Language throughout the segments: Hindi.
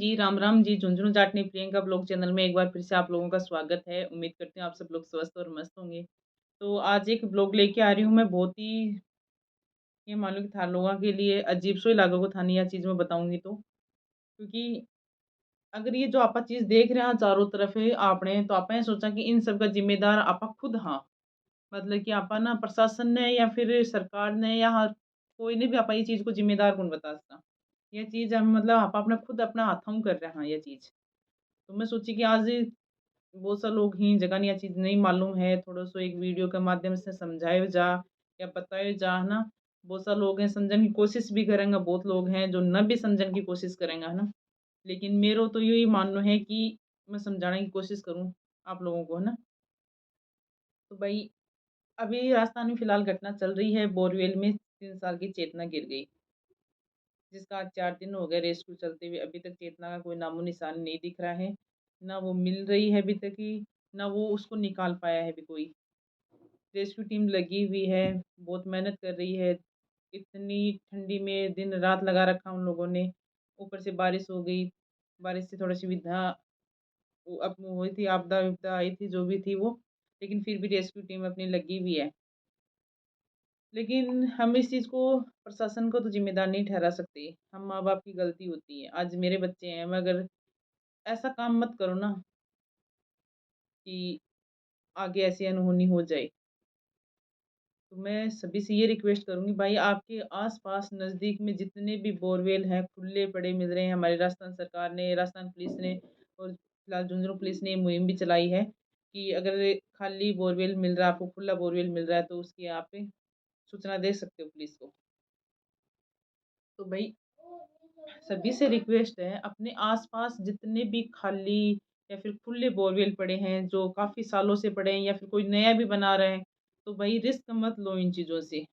जी, राम राम जी, झुंझुनू जाटनी प्रियंका ब्लॉग चैनल में एक बार फिर से आप लोगों का स्वागत है। उम्मीद करती हूँ आप सब लोग स्वस्थ और मस्त होंगे। तो आज एक ब्लॉग लेके आ रही हूँ मैं, बहुत ही ये मान लो कि था लोगों के लिए अजीब सो ही लागू को थानी यह चीज़ मैं बताऊँगी तो। क्योंकि अगर ये जो आपा चीज़ देख रहे हैं चारों तरफ है आपने, तो आपने सोचा कि इन सब का ज़िम्मेदार आपा खुद हाँ। मतलब कि आपा ना प्रशासन ने या फिर सरकार ने या हर कोई ने भी आपा ये चीज़ को ज़िम्मेदार कौन बता सकता। ये चीज़ हम मतलब आपा अपना खुद अपना हाथों कर रहे हैं ये चीज़। तो मैं सोची कि आज बहुत सा लोग ही जगह यह चीज़ नहीं मालूम है, थोड़ा-सो एक वीडियो के माध्यम से समझाए जा या बताए जा, है ना? बहुत सा लोग हैं समझने की कोशिश भी करेंगे, बहुत लोग हैं जो न भी समझने की कोशिश करेंगे, है ना? लेकिन मेरो तो यही मानना है कि मैं समझाने की कोशिश करूँ आप लोगों को, है ना? तो भई अभी राजस्थान में फिलहाल घटना चल रही है, बोरवेल में 3 साल की चेतना गिर गई, जिसका आज 4 दिन हो गए रेस्क्यू चलते हुए, अभी तक चेतना का कोई नामो-निशान नहीं दिख रहा है। ना वो मिल रही है अभी तक ही, ना वो उसको निकाल पाया है अभी कोई। रेस्क्यू टीम लगी हुई है, बहुत मेहनत कर रही है। इतनी ठंडी में दिन-रात लगा रखा उन लोगों ने, ऊपर से बारिश हो गई, बारिश से थोड़ी सुविधा वो अब हुई थी, आपदा-विपदा आई थी, जो भी थी वो, लेकिन फिर भी रेस्क्यू टीम अपनी लगी हुई है। लेकिन हम इस चीज़ को प्रशासन को तो ज़िम्मेदार नहीं ठहरा सकते, हम माँ-बाप की गलती होती है। आज मेरे बच्चे हैं, मैं अगर ऐसा काम मत करो ना कि आगे ऐसी अनहोनी हो जाए। तो मैं सभी से ये रिक्वेस्ट करूँगी भाई आपके आस-पास नज़दीक में जितने भी बोरवेल हैं, खुले पड़े मिल रहे हैं। हमारी राजस्थान सरकार ने, राजस्थान पुलिस ने और फिलहाल झुंझुनू पुलिस ने मुहिम भी चलाई है कि अगर खाली बोरवेल मिल रहा है, आपको खुला बोरवेल मिल रहा है तो उसकी आप सूचना दे सकते हो पुलिस को। तो भई सभी से रिक्वेस्ट है अपने आस-पास जितने भी खाली या फिर खुले बोरवेल पड़े हैं, जो काफ़ी सालों से पड़े हैं या फिर कोई नया भी बना रहा है, तो भई रिस्क मत लो इन चीज़ों से।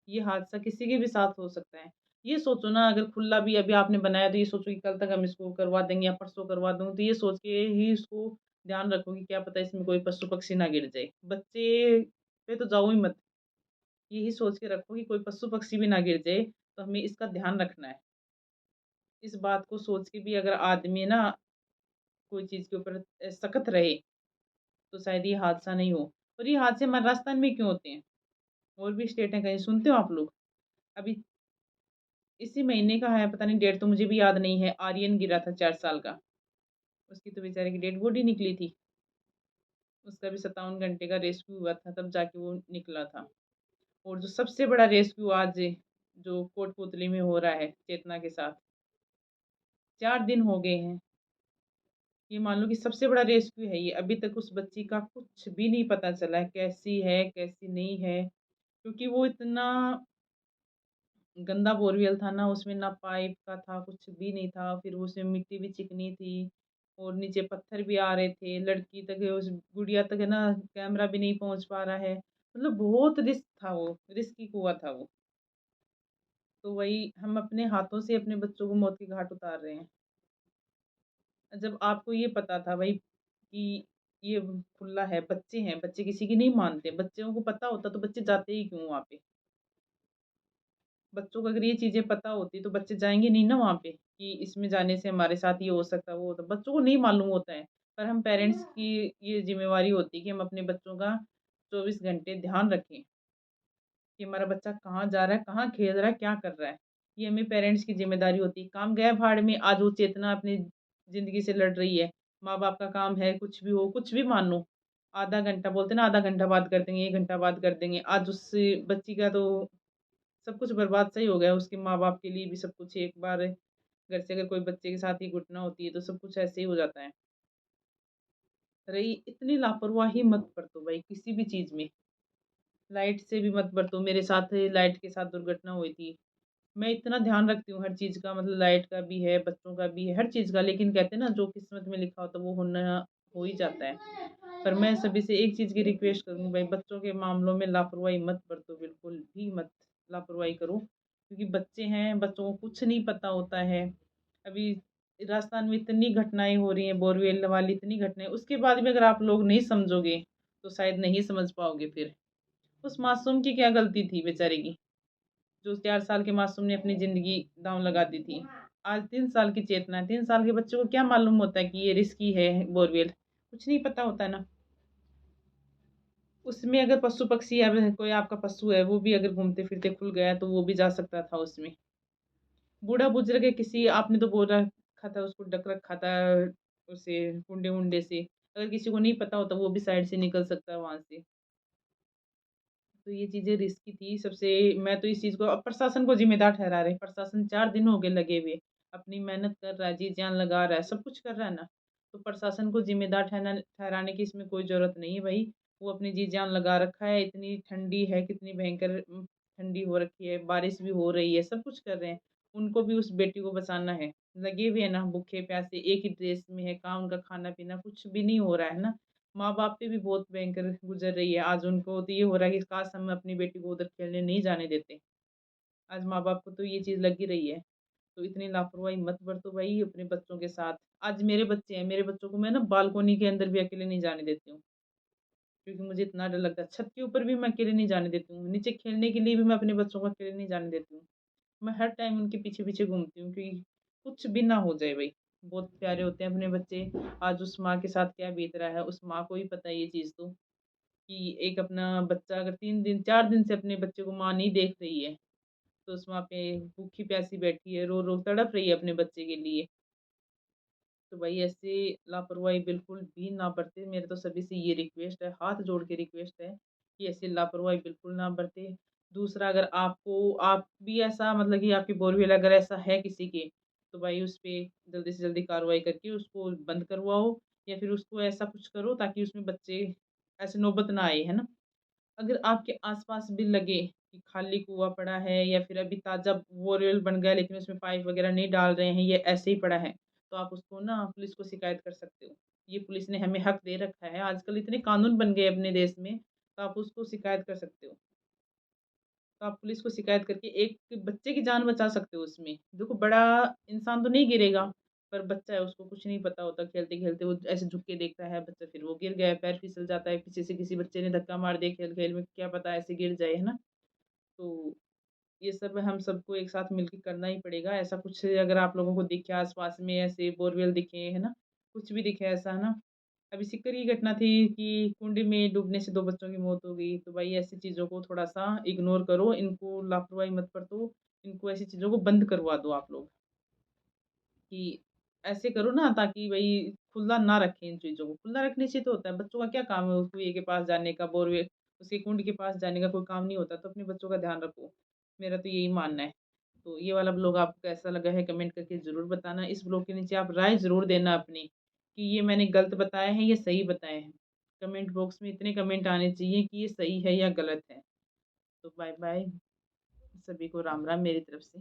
ये हादसा किसी के भी साथ हो सकता है। ये सोचो ना अगर खुला भी अभी आपने बनाया तो ये सोचो कि कल तक हम इसको करवा देंगे या परसों करवा दूँ, तो ये सोच के ही इसको ध्यान रखो कि क्या पता इसमें कोई पशु-पक्षी ना गिर जाए। बच्चे पे तो जाओ ही मत। यही सोच के रखो कि कोई पशु-पक्षी भी ना गिर जाए, तो हमें इसका ध्यान रखना है। इस बात को सोच के भी अगर आदमी ना कोई चीज़ के ऊपर सख्त रहे, तो शायद ये हादसा नहीं हो। और ये हादसे हमारे राजस्थान में क्यों होते हैं? और भी स्टेट हैं, कहीं सुनते हो आप लोग? अभी इसी महीने का है, पता नहीं डेट तो मुझे भी याद नहीं है, आर्यन गिरा था 4 साल का। उसकी तो बेचारे की डेड बॉडी निकली थी। उसका भी 57 घंटे का रेस्क्यू हुआ था, तब जाके वो निकला था। और जो सबसे बड़ा रेस्क्यू आज जो कोटपुतली में हो रहा है चेतना के साथ, 4 दिन हो गए हैं। ये मान लो कि सबसे बड़ा रेस्क्यू है ये, अभी तक उस बच्ची का कुछ भी नहीं पता चला है, कैसी है, कैसी नहीं है। क्योंकि वो इतना गंदा बोरवेल था ना, उसमें ना पाइप का था, कुछ भी नहीं था। फिर उसमें मिट्टी भी चिकनी थी और नीचे पत्थर भी आ रहे थे। लड़की तक उस गुड़िया तक है ना कैमरा भी नहीं पहुँच पा रहा है। मतलब बहुत रिस्क था वो, रिस्की कुआँ था वो। तो वही हम अपने हाथों से अपने बच्चों को मौत के घाट उतार रहे हैं। जब आपको ये पता था भई कि ये खुला है, बच्चे किसी की नहीं मानते। बच्चों को पता होता तो बच्चे जाते ही क्यों वहाँ पे? बच्चों को अगर ये चीज़ें पता होती तो बच्चे जाएँगे नहीं ना वहाँ पे, कि इसमें जाने से हमारे साथ ये हो सकता है, वो होता है। बच्चों को नहीं मालूम होता है, पर हम पेरेंट्स की ये ज़िम्मेवारी होती है कि हम अपने बच्चों का 24 घंटे ध्यान रखें, कि हमारा बच्चा कहाँ जा रहा है, कहाँ खेल रहा है, क्या कर रहा है। ये हमें पेरेंट्स की ज़िम्मेदारी होती है। काम गया भाड़ में, आज वो चेतना अपनी ज़िंदगी से लड़ रही है। माँ-बाप का काम है, कुछ भी हो, कुछ भी मान लो, आधा घंटा बोलते हैं ना, आधा घंटा बात कर देंगे, 1 घंटा बात कर देंगे। आज उस बच्ची का तो सब कुछ बर्बाद सा ही हो गया, उसके माँ-बाप के लिए भी सब कुछ। एक बार घर से अगर कोई बच्चे के साथ ये घटना होती है, तो सब कुछ ऐसे ही हो जाता है। रही इतनी लापरवाही मत बरतो भाई किसी भी चीज़ में। लाइट से भी मत बरतो, मेरे साथ लाइट के साथ दुर्घटना हुई थी। मैं इतना ध्यान रखती हूँ हर चीज़ का, मतलब लाइट का भी है, बच्चों का भी है, हर चीज़ का। लेकिन कहते हैं ना जो किस्मत में लिखा होता है वो होना हो ही जाता है। पर मैं सभी से एक चीज़ की रिक्वेस्ट करूँगी भाई, बच्चों के मामलों में लापरवाही मत बरतो, बिल्कुल भी मत लापरवाही करो। क्योंकि बच्चे हैं, बच्चों को कुछ नहीं पता होता है। अभी राजस्थान में इतनी घटनाएँ हो रही हैं, बोरवेल वाली इतनी घटनाएँ, उसके बाद भी अगर आप लोग नहीं समझोगे, तो शायद नहीं समझ पाओगे फिर। उस मासूम की क्या गलती थी बेचारे की, जो 4 साल के मासूम ने अपनी ज़िंदगी दाँव लगा दी थी। आज 3 साल की चेतना है, 3 साल के बच्चे को क्या मालूम होता है कि ये रिस्की है बोरवेल? कुछ नहीं पता होता है ना। उसमें अगर पशु-पक्षी अब कोई आपका पशु है, वो भी अगर घूमते-फिरते खुल गया, तो वो भी जा सकता था उसमें। बूढ़ा-बुज़ुर्ग है किसी आपने तो बोल रखा था उसको ढक रखा था उसे कुंडे-वुंडे से। अगर किसी को नहीं पता होता, वो भी साइड से निकल सकता है वहाँ से। तो ये चीज़ें रिस्की थी सबसे मैं तो इस चीज़ को अब प्रशासन को ज़िम्मेदार ठहरा रहे हैं। प्रशासन 4 दिन हो गए लगे हुए, अपनी मेहनत कर रहा है, जी-जान लगा रहा है, सब कुछ कर रहा है ना। तो प्रशासन को ज़िम्मेदार ठहराने की इसमें कोई ज़रूरत नहीं है भई। वो अपनी जी-जान लगा रखा है, इतनी ठंडी है, कितनी भयंकर ठंडी हो रखी है, बारिश भी हो रही है, सब कुछ कर रहे हैं। उनको भी उस बेटी को बचाना है। लगे हुए हैं ना भूखे-प्यासे, एक ही ड्रेस में है, कहाँ उनका खाना-पीना कुछ भी नहीं हो रहा है ना। माँ-बाप पे भी बहुत भयंकर गुज़र रही है। आज उनको तो ये हो रहा है कि काश हम अपनी बेटी को उधर खेलने नहीं जाने देते। आज माँ-बाप को तो ये चीज़ लगी रही है। तो इतनी लापरवाही मत बरतो भई अपने बच्चों के साथ। आज मेरे बच्चे हैं, मेरे बच्चों को मैं ना बालकनी के अंदर भी अकेले नहीं जाने देती हूँ, क्योंकि मुझे इतना डर लगता है। छत के ऊपर भी मैं अकेले नहीं जाने देती हूँ। नीचे खेलने के लिए भी मैं अपने बच्चों को अकेले नहीं जाने देती हूँ। मैं हर टाइम उनके पीछे-पीछे घूमती हूँ कि कुछ भी ना हो जाए भई। बहुत प्यारे होते हैं अपने बच्चे। आज उस माँ के साथ क्या बीत रहा है, उस माँ को ही पता है ये चीज़ तो। कि एक अपना बच्चा अगर 3 दिन 4 दिन से अपने बच्चे को माँ नहीं देख रही है, तो उस माँ पे भूखी-प्यासी बैठी है, रो-रो तड़प रही है अपने बच्चे के लिए। तो भई ऐसे लापरवाही बिल्कुल भी ना बरतें, मेरे तो सभी से ये रिक्वेस्ट है, हाथ जोड़ के रिक्वेस्ट है कि ऐसी लापरवाही बिल्कुल ना बरतें। दूसरा अगर आप भी ऐसा मतलब कि आपकी बोरवेल अगर ऐसा है किसी के, तो भाई उस पे जल्दी से जल्दी कार्रवाई करके उसको बंद करवाओ या फिर उसको ऐसा कुछ करो ताकि उसमें बच्चे ऐसे नौबत ना आए, है ना? अगर आपके आस-पास भी लगे कि खाली कुआँ पड़ा है या फिर अभी ताज़ा बोरवेल बन गया लेकिन उसमें पाइप वगैरह नहीं डाल रहे हैं, ये ऐसे ही पड़ा है, तो आप उसको ना पुलिस को शिकायत कर सकते हो। ये पुलिस ने हमें हक दे रखा है, आजकल इतने कानून बन गए अपने देश में, तो आप उसको शिकायत कर सकते हो। तो आप पुलिस को शिकायत करके एक बच्चे की जान बचा सकते हो उसमें। देखो बड़ा इंसान तो नहीं गिरेगा, पर बच्चा है उसको कुछ नहीं पता होता, खेलते-खेलते वो ऐसे झुक के देखता है बच्चा फिर वो गिर गया, पैर फिसल जाता है, पीछे से किसी बच्चे ने धक्का मार दिया खेल-खेल में, क्या पता ऐसे गिर जाए, है ना? तो ये सब हम सबको एक साथ मिलके करना ही पड़ेगा। ऐसा कुछ अगर आप लोगों को दिखे आस-पास में ऐसे बोरवेल दिखे, है ना? कुछ भी दिखे ऐसा, है ना? अभी सीकर की घटना थी कि कुंड में डूबने से 2 बच्चों की मौत हो गई। तो भाई ऐसी चीज़ों को थोड़ा-सा इग्नोर करो, इनको लापरवाही मत बरतो, इनको ऐसी चीज़ों को बंद करवा दो आप लोग। कि ऐसे करो ना ताकि भई खुला ना रखें इन चीज़ों को। खुला रखने से तो होता है, बच्चों का क्या काम है उस कुएँ के पास जाने का, बोरवेल उसके कुंड के पास जाने का कोई काम नहीं होता, तो अपने बच्चों का ध्यान रखो। मेरा तो यही मानना है। तो ये वाला ब्लॉग आपको कैसा लगा है कमेंट करके ज़रूर बताना। इस ब्लॉग के नीचे आप राय ज़रूर देना अपनी, कि ये मैंने गलत बताया है या सही बताया है। कमेंट बॉक्स में इतने कमेंट आने चाहिए कि ये सही है या गलत है। तो बाय-बाय, सभी को राम-राम मेरी तरफ से।